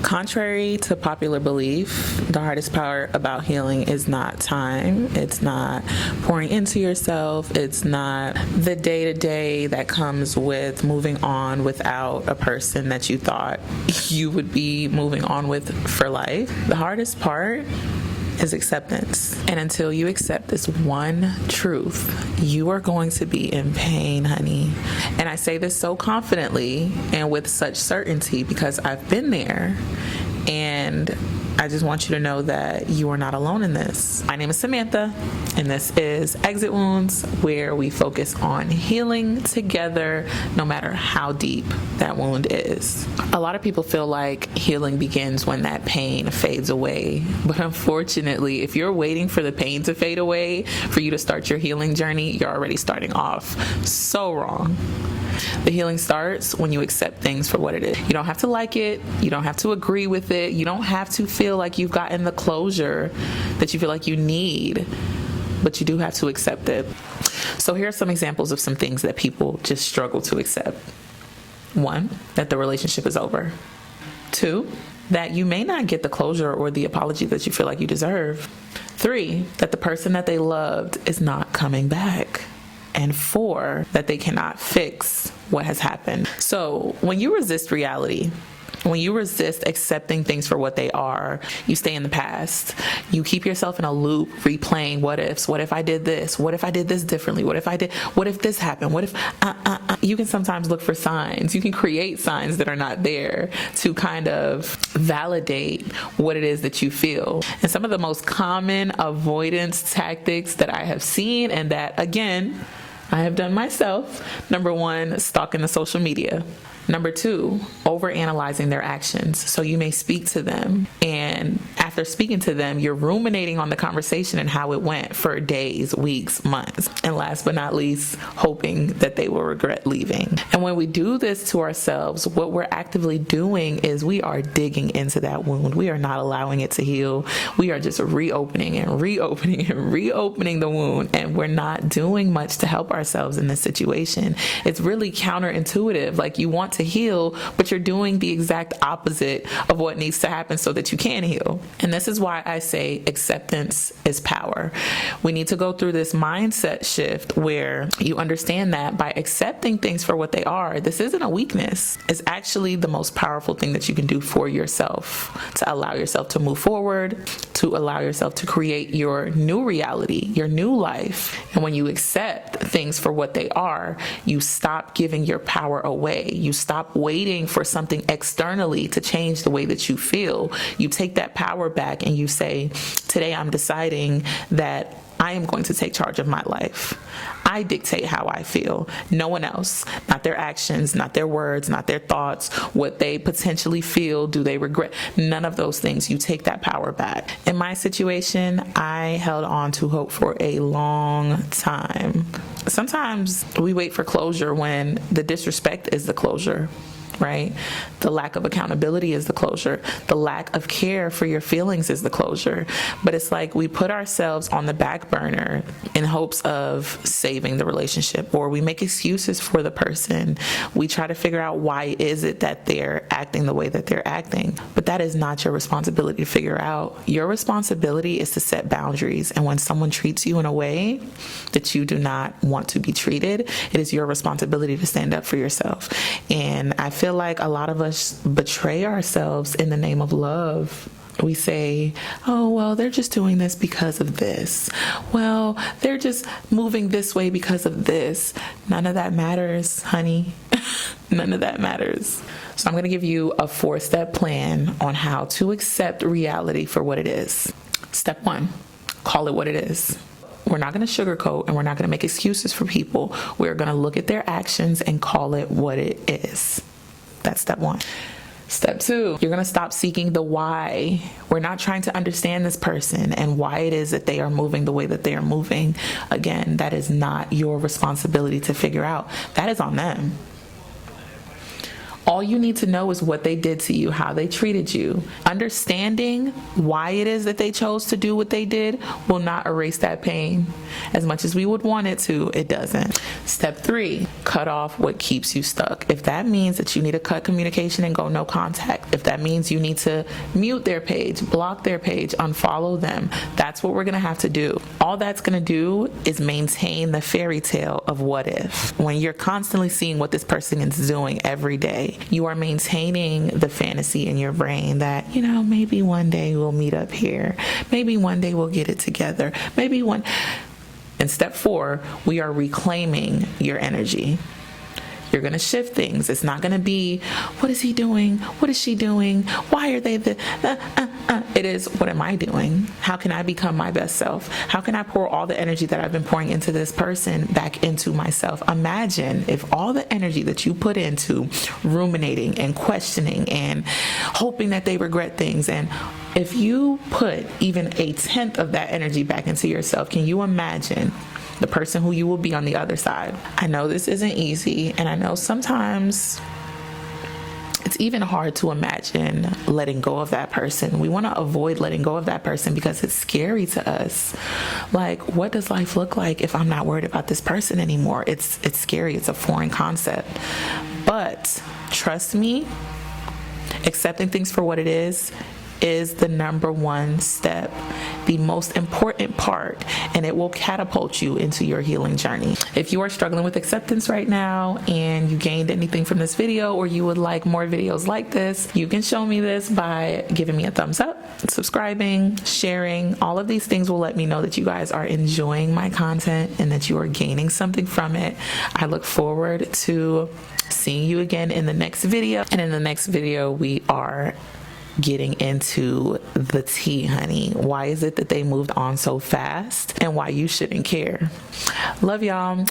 Contrary to popular belief, the hardest part about healing is not time. It's not pouring into yourself. It's not the day-to-day that comes with moving on without a person that you thought you would be moving on with for life. The hardest part is acceptance. And until you accept this one truth, you are going to be in pain, honey. And I say this so confidently and with such certainty because I've been there. And I just want you to know that you are not alone in this. My name is Samantha, and this is Exit Wounds, where we focus on healing together, no matter how deep that wound is. A lot of people feel like healing begins when that pain fades away. But unfortunately, if you're waiting for the pain to fade away for you to start your healing journey, you're already starting off so wrong. The healing starts when you accept things for what it is. You don't have to like it. You don't have to agree with it. You don't have to feel like you've gotten the closure that you feel like you need, but you do have to accept it. So here are some examples of some things that people just struggle to accept. 1, that the relationship is over. 2, that you may not get the closure or the apology that you feel like you deserve. 3, that the person that they loved is not coming back. And 4, that they cannot fix what has happened. So when you resist reality, when you resist accepting things for what they are, you stay in the past. You keep yourself in a loop, replaying what ifs. What if I did this? What if I did this differently? What if this happened? What if, You can sometimes look for signs. You can create signs that are not there to kind of validate what it is that you feel. And some of the most common avoidance tactics that I have seen, and that, again, I have done myself. Number 1, stalking the social media. Number 2, overanalyzing their actions. So you may speak to them, and after speaking to them, you're ruminating on the conversation and how it went for days, weeks, months. And last but not least, hoping that they will regret leaving. And when we do this to ourselves, what we're actively doing is we are digging into that wound. We are not allowing it to heal. We are just reopening and reopening and reopening the wound. And we're not doing much to help ourselves in this situation. It's really counterintuitive. Like, you want to heal, but you're doing the exact opposite of what needs to happen so that you can heal. And this is why I say acceptance is power. We need to go through this mindset shift where you understand that by accepting things for what they are, this isn't a weakness. It's actually the most powerful thing that you can do for yourself, to allow yourself to move forward, to allow yourself to create your new reality, your new life. And when you accept things for what they are, you stop giving your power away. You stop waiting for something externally to change the way that you feel. You take that power back and you say, today I'm deciding that I am going to take charge of my life. I dictate how I feel. No one else. Not their actions, not their words, not their thoughts, what they potentially feel, do they regret? None of those things. You take that power back. In my situation, I held on to hope for a long time. Sometimes we wait for closure when the disrespect is the closure. Right? The lack of accountability is the closure. The lack of care for your feelings is the closure. But it's like we put ourselves on the back burner in hopes of saving the relationship, or we make excuses for the person. We try to figure out why is it that they're acting the way that they're acting. But that is not your responsibility to figure out. Your responsibility is to set boundaries. And when someone treats you in a way that you do not want to be treated, it is your responsibility to stand up for yourself. And I feel like a lot of us betray ourselves in the name of love. We say, oh, well, they're just doing this because of this. Well, they're just moving this way because of this. None of that matters, honey. None of that matters. So I'm going to give you a 4-step plan on how to accept reality for what it is. Step 1, call it what it is. We're not going to sugarcoat and we're not going to make excuses for people. We're going to look at their actions and call it what it is. That's step 1. Step 2, you're going to stop seeking the why. We're not trying to understand this person and why it is that they are moving the way that they are moving. Again, that is not your responsibility to figure out. That is on them. All you need to know is what they did to you, how they treated you. Understanding why it is that they chose to do what they did will not erase that pain. As much as we would want it to, it doesn't. Step 3, cut off what keeps you stuck. If that means that you need to cut communication and go no contact, if that means you need to mute their page, block their page, unfollow them, that's what we're going to have to do. All that's going to do is maintain the fairy tale of what if. When you're constantly seeing what this person is doing every day, you are maintaining the fantasy in your brain that, maybe one day we'll meet up here. Maybe one day we'll get it together. In step 4, we are reclaiming your energy. You're going to shift things. It's not going to be, what is he doing? What is she doing? Why are they It is, what am I doing? How can I become my best self? How can I pour all the energy that I've been pouring into this person back into myself? Imagine if all the energy that you put into ruminating and questioning and hoping that they regret things, and if you put even a 1/10 of that energy back into yourself, can you imagine the person who you will be on the other side? I know this isn't easy, and I know sometimes it's even hard to imagine letting go of that person. We want to avoid letting go of that person because it's scary to us. Like, what does life look like if I'm not worried about this person anymore? It's scary. It's a foreign concept. But trust me, accepting things for what it is the number one step, the most important part, and it will catapult you into your healing journey. If you are struggling with acceptance right now and you gained anything from this video, or you would like more videos like this, you can show me this by giving me a thumbs up, subscribing, sharing. All of these things will let me know that you guys are enjoying my content and that you are gaining something from it. I look forward to seeing you again in the next video. And in the next video, we are getting into the tea, honey. Why is it that they moved on so fast, and why you shouldn't care? Love y'all.